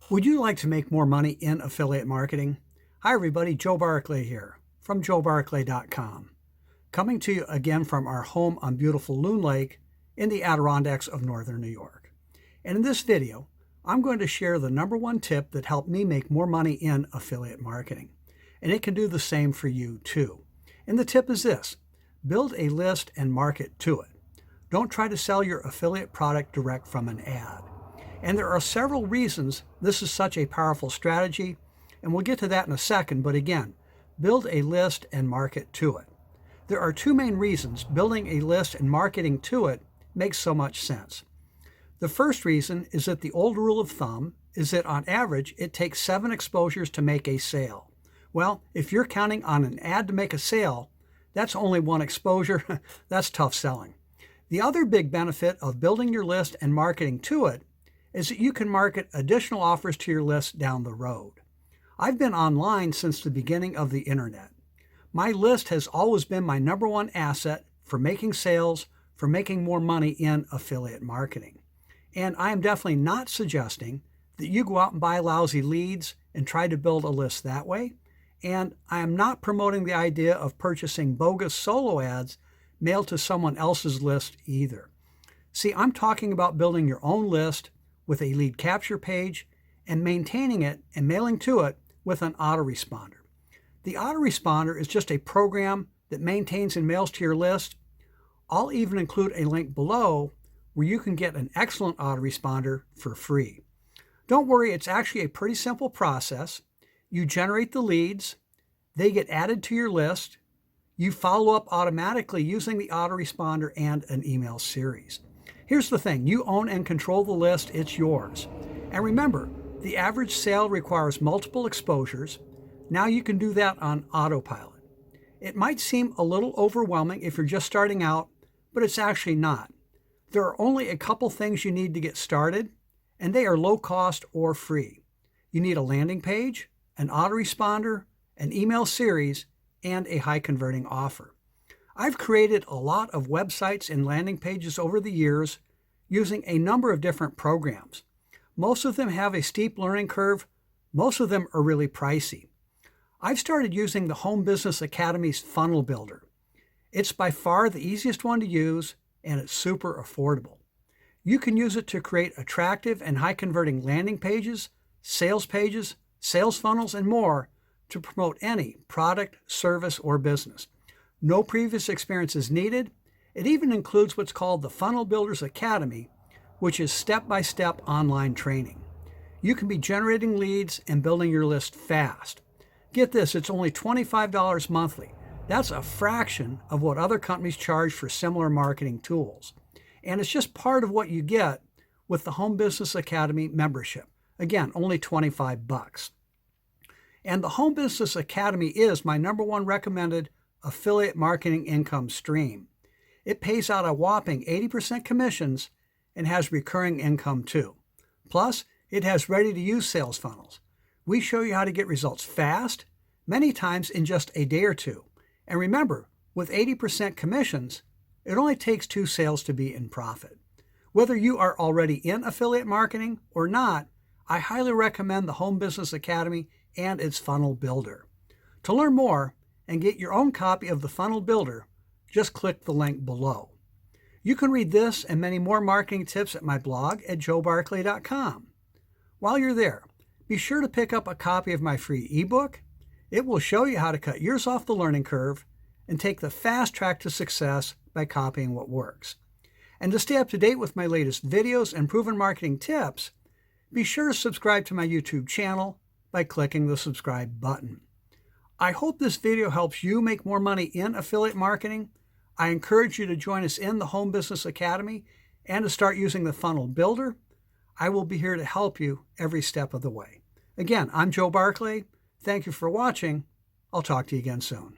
Would you like to make more money in affiliate marketing? Hi everybody, Joe Barclay here from joebarclay.com. Coming to you again from our home on beautiful Loon Lake in the Adirondacks of Northern New York. And in this video, I'm going to share the #1 tip that helped me make more money in affiliate marketing. And it can do the same for you too. And the tip is this: build a list and market to it. Don't try to sell your affiliate product direct from an ad. And there are several reasons this is such a powerful strategy, and we'll get to that in a second, but again, build a list and market to it. There are two main reasons building a list and marketing to it makes so much sense. The first reason is that the old rule of thumb is that on average, it takes 7 exposures to make a sale. Well, if you're counting on an ad to make a sale, that's only 1 exposure. That's tough selling. The other big benefit of building your list and marketing to it is that you can market additional offers to your list down the road. I've been online since the beginning of the internet. My list has always been my #1 asset for making sales, for making more money in affiliate marketing. And I am definitely not suggesting that you go out and buy lousy leads and try to build a list that way. And I am not promoting the idea of purchasing bogus solo ads mailed to someone else's list either. See, I'm talking about building your own list with a lead capture page and maintaining it and mailing to it with an autoresponder. The autoresponder is just a program that maintains and mails to your list. I'll even include a link below where you can get an excellent autoresponder for free. Don't worry, it's actually a pretty simple process. You generate the leads, they get added to your list, you follow up automatically using the autoresponder and an email series. Here's the thing, you own and control the list, it's yours. And remember, the average sale requires multiple exposures. Now you can do that on autopilot. It might seem a little overwhelming if you're just starting out, but it's actually not. There are only a couple things you need to get started, and they are low cost or free. You need a landing page, an autoresponder, an email series, and a high converting offer. I've created a lot of websites and landing pages over the years using a number of different programs. Most of them have a steep learning curve. Most of them are really pricey. I've started using the Home Business Academy's Funnel Builder. It's by far the easiest one to use, and it's super affordable. You can use it to create attractive and high converting landing pages, sales funnels, and more to promote any product, service, or business. No previous experience is needed. It even includes what's called the Funnel Builders Academy, which is step-by-step online training. You can be generating leads and building your list fast. Get this, it's only $25 monthly. That's a fraction of what other companies charge for similar marketing tools. And it's just part of what you get with the Home Business Academy membership. Again, only $25. And the Home Business Academy is my #1 recommended affiliate marketing income stream. It pays out a whopping 80% commissions and has recurring income too. Plus, it has ready-to-use sales funnels. We show you how to get results fast, many times in just a day or two. And remember, with 80% commissions, it only takes 2 sales to be in profit. Whether you are already in affiliate marketing or not, I highly recommend the Home Business Academy and its Funnel Builder. To learn more and get your own copy of the Funnel Builder, just click the link below. You can read this and many more marketing tips at my blog at joebarclay.com. While you're there, be sure to pick up a copy of my free ebook. It will show you how to cut years off the learning curve and take the fast track to success by copying what works. And to stay up to date with my latest videos and proven marketing tips, be sure to subscribe to my YouTube channel by clicking the subscribe button. I hope this video helps you make more money in affiliate marketing. I encourage you to join us in the Home Business Academy and to start using the Funnel Builder. I will be here to help you every step of the way. Again, I'm Joe Barclay. Thank you for watching. I'll talk to you again soon.